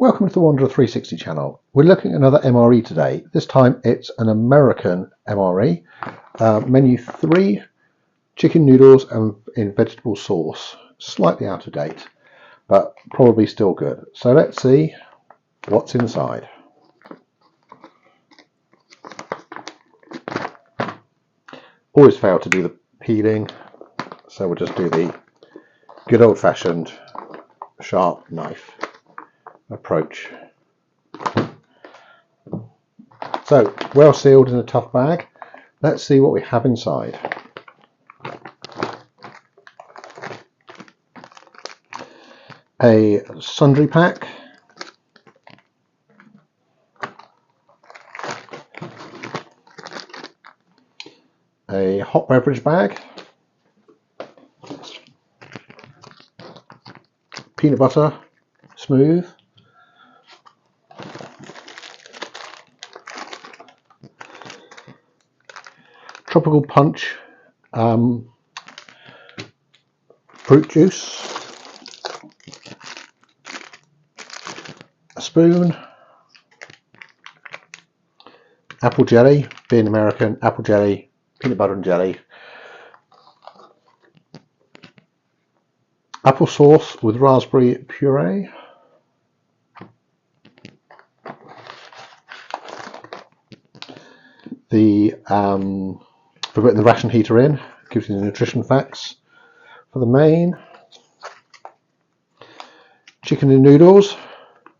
Welcome to the Wanderer 360 channel. We're looking at another MRE today. This time it's an American MRE. Menu 3, chicken noodles and in vegetable sauce. Slightly out of date, but probably still good. So let's see what's inside. Always fail to do the peeling, so we'll just do the good old-fashioned sharp knife approach. So, well sealed in a tough bag. Let's see what we have inside. A sundry pack, a hot beverage bag, peanut butter, smooth, tropical punch, fruit juice, a spoon, apple jelly, being American, apple jelly, peanut butter and jelly, apple sauce with raspberry puree, for putting the ration heater in, gives you the nutrition facts. For the main, chicken and noodles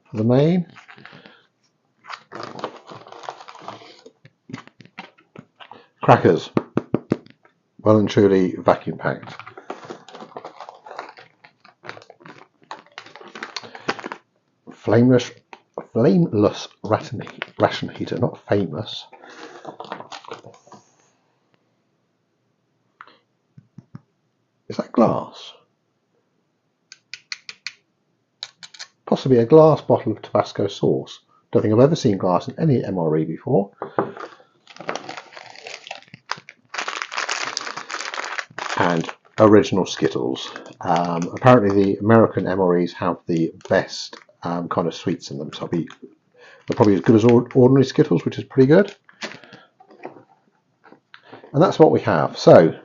for the main, crackers, well and truly vacuum packed, flameless ration heater, not famous. Is that glass? Possibly a glass bottle of Tabasco sauce. Don't think I've ever seen glass in any MRE before. And original Skittles. Apparently the American MREs have the best kind of sweets in them, so they're probably as good as ordinary Skittles, which is pretty good. And that's what we have. So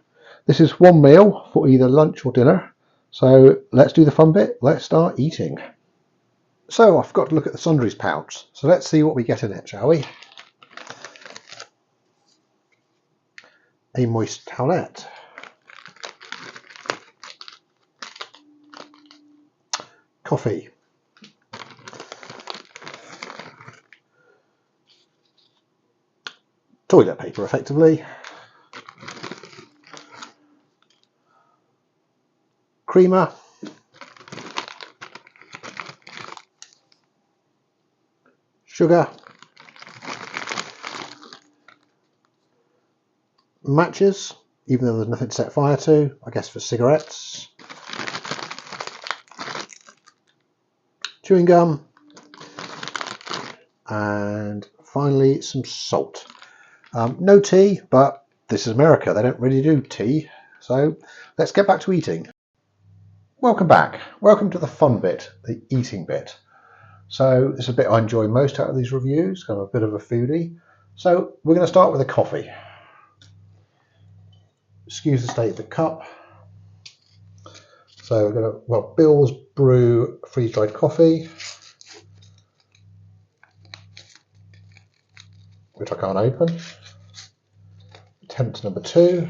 this is one meal for either lunch or dinner. So let's do the fun bit. Let's start eating. So I've got to look at the sundries pouch. So let's see what we get in it, shall we? A moist towelette. Coffee. Toilet paper, effectively. Creamer. Sugar. Matches, even though there's nothing to set fire to, I guess for cigarettes. Chewing gum. And finally some salt. No tea, but this is America, they don't really do tea. So let's get back to eating. Welcome back. Welcome to the fun bit, the eating bit. So this is a bit I enjoy most out of these reviews. I'm a bit of a foodie. So we're going to start with a coffee. Excuse the state of the cup. So we're going to, well, Bill's Brew freeze-dried coffee, which I can't open. Attempt number 2.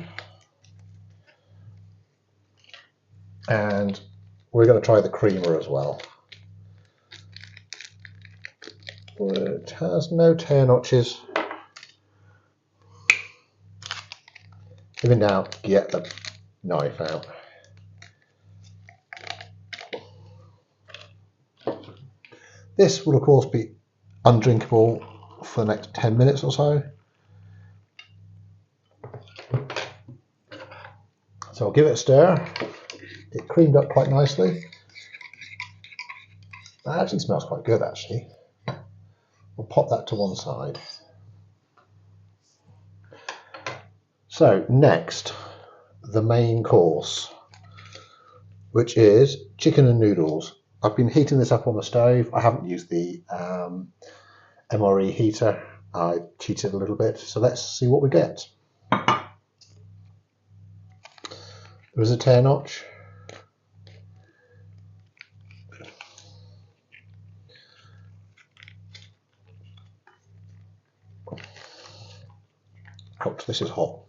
And we're going to try the creamer as well. It has no tear notches. Even now, get the knife out. This will of course be undrinkable for the next 10 minutes or so. So I'll give it a stir. It creamed up quite nicely. That actually smells quite good, actually. We'll pop that to one side. So next, the main course, which is chicken and noodles. I've been heating this up on the stove. I haven't used the MRE heater. I cheated a little bit, so let's see what we get. There is a tear notch. Ouch, this is hot.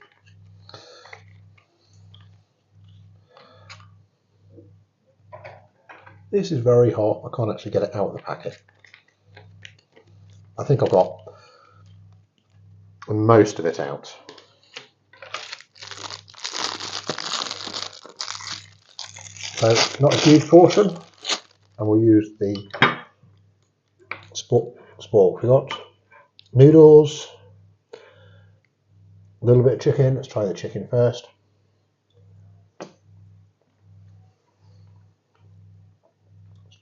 This is very hot. I can't actually get it out of the packet. I think I've got most of it out. So not a huge portion, and we'll use the spork. We've got noodles, a little bit of chicken. Let's try the chicken first.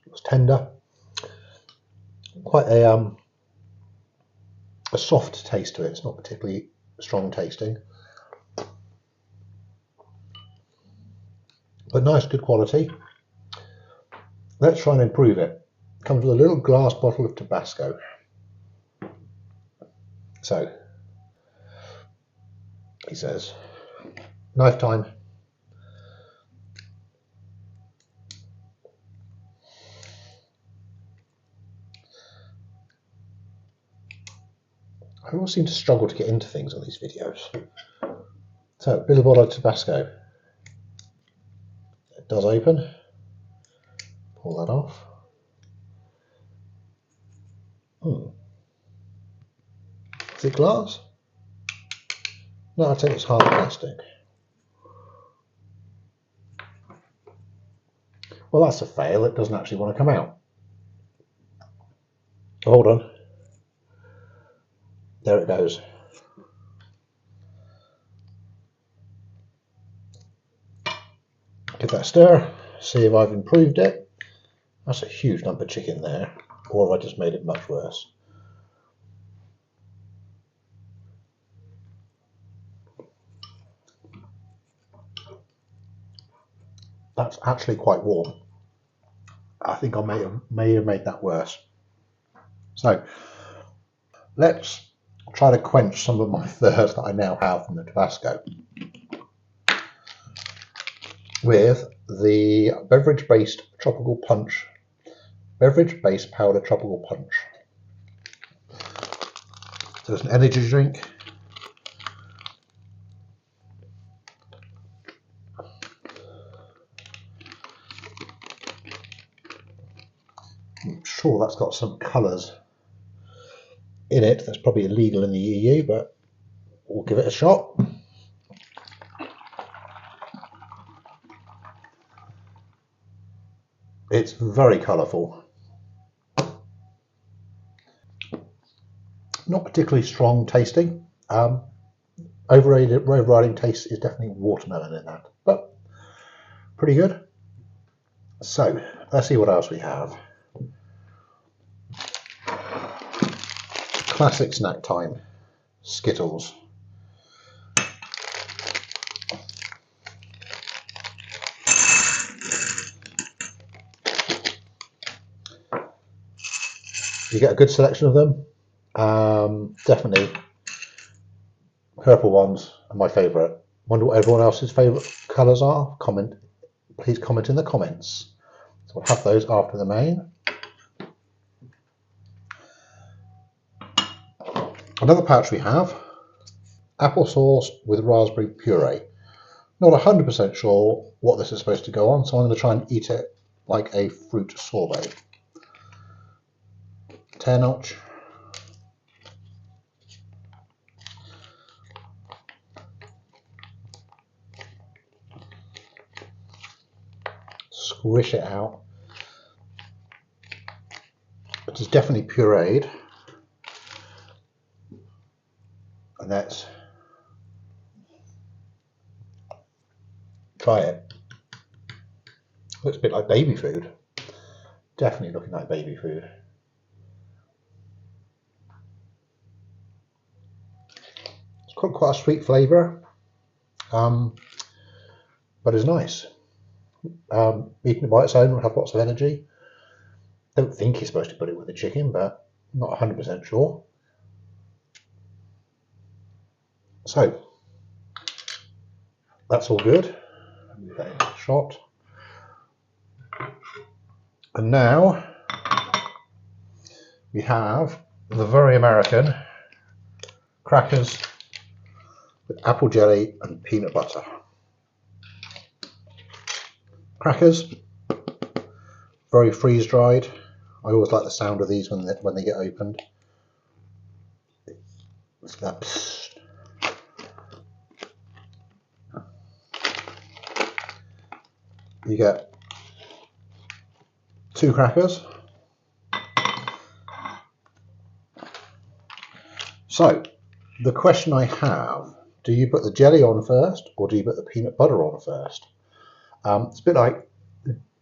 It's tender, quite a soft taste to it. It's not particularly strong tasting, but nice, good quality. Let's try and improve it. Comes with a little glass bottle of Tabasco. So, he says, knife time. I always seem to struggle to get into things on these videos. So, little bottle of Tabasco. It does open. Pull that off. Is it glass? No, I think it's hard plastic. Well, that's a fail. It doesn't actually want to come out. Hold on. There it goes. Give that a stir. See if I've improved it. That's a huge lump of chicken there. Or have I just made it much worse? That's actually quite warm. I think I may have made that worse. So let's try to quench some of my thirst that I now have from the Tabasco with the beverage-based powder tropical punch. So it's an energy drink. I'm sure that's got some colours in it. That's probably illegal in the EU, but we'll give it a shot. It's very colourful. Not particularly strong tasting. Overriding taste is definitely watermelon in that, but pretty good. So let's see what else we have. Classic snack time, Skittles. You get a good selection of them. Definitely purple ones are my favourite. Wonder what everyone else's favourite colours are. Please comment in the comments. So we'll have those after the main. Another pouch we have, applesauce with raspberry puree. Not 100% sure what this is supposed to go on, so I'm going to try and eat it like a fruit sorbet. Tear notch. Squish it out. It is definitely pureed. And let's try it. Looks a bit like baby food. Definitely looking like baby food. It's got quite a sweet flavour, but it's nice. Eating it by its own will have lots of energy. Don't think you're supposed to put it with the chicken, but I'm not 100% sure. So that's all good. Move that into the shot. And now we have the very American crackers with apple jelly and peanut butter. Crackers, very freeze dried. I always like the sound of these when they get opened. Let's get that. You get 2 crackers. So the question I have, do you put the jelly on first or do you put the peanut butter on first? It's a bit like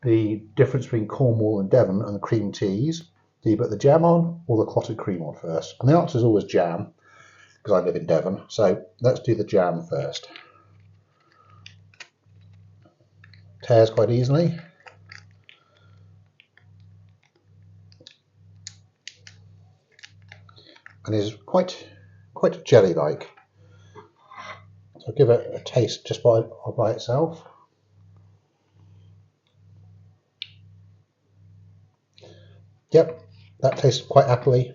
the difference between Cornwall and Devon and the cream teas. Do you put the jam on or the clotted cream on first? And the answer is always jam, because I live in Devon. So let's do the jam first. Tears quite easily. And is quite jelly-like. So I'll give it a taste just by itself. Yep, that tastes quite appley.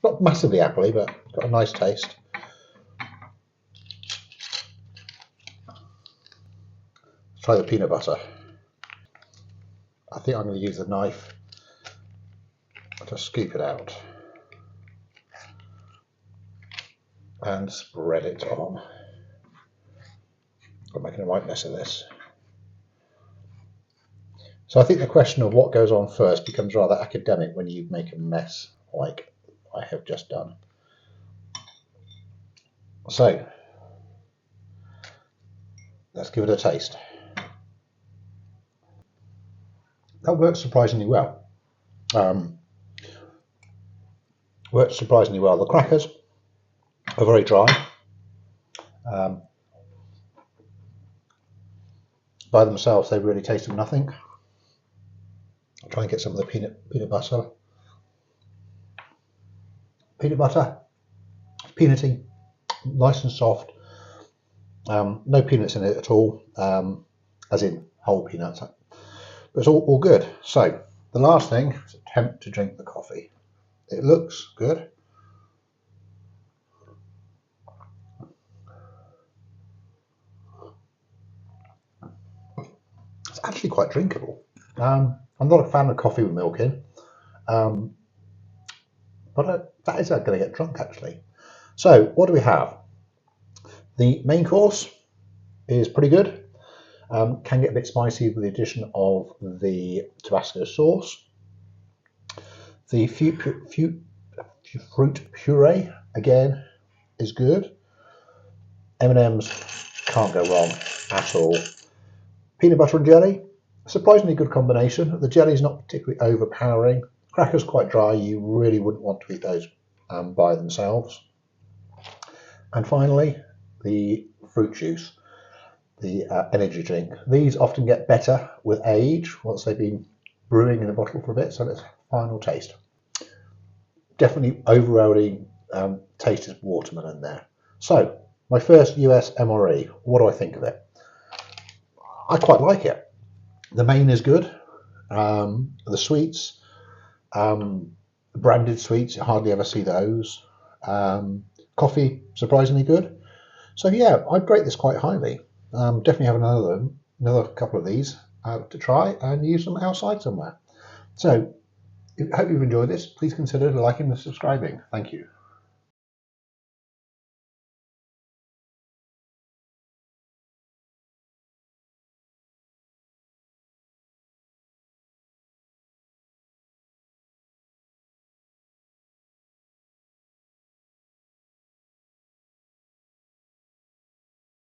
Not massively appley, but got a nice taste. Let's try the peanut butter. I think I'm going to use a knife to scoop it out and spread it on. I'm making a right mess of this. So I think the question of what goes on first becomes rather academic when you make a mess like I have just done. So let's give it a taste. That works surprisingly well. Works surprisingly well. The crackers are very dry. By themselves, they really taste of nothing. I'll try and get some of the peanut butter. Peanut butter, peanutty, nice and soft. No peanuts in it at all, as in whole peanuts. But it's all good. So the last thing is attempt to drink the coffee. It looks good. It's actually quite drinkable. I'm not a fan of coffee with milk in, but that is going to get drunk actually. So what do we have? The main course is pretty good. Can get a bit spicy with the addition of the Tabasco sauce. The fruit puree again is good. M&M's can't go wrong at all. Peanut butter and jelly, surprisingly good combination. The jelly is not particularly overpowering. Crackers quite dry. You really wouldn't want to eat those by themselves. And finally, the fruit juice, the energy drink. These often get better with age once they've been brewing in a bottle for a bit. So let's have a final taste. Definitely overwhelming taste is watermelon there. So my first US MRE, what do I think of it? I quite like it. The main is good. The sweets, branded sweets, you hardly ever see those. Coffee, surprisingly good. So yeah, I'd rate this quite highly. Definitely have another couple of these to try and use them outside somewhere. So I hope you've enjoyed this. Please consider liking and subscribing. Thank you.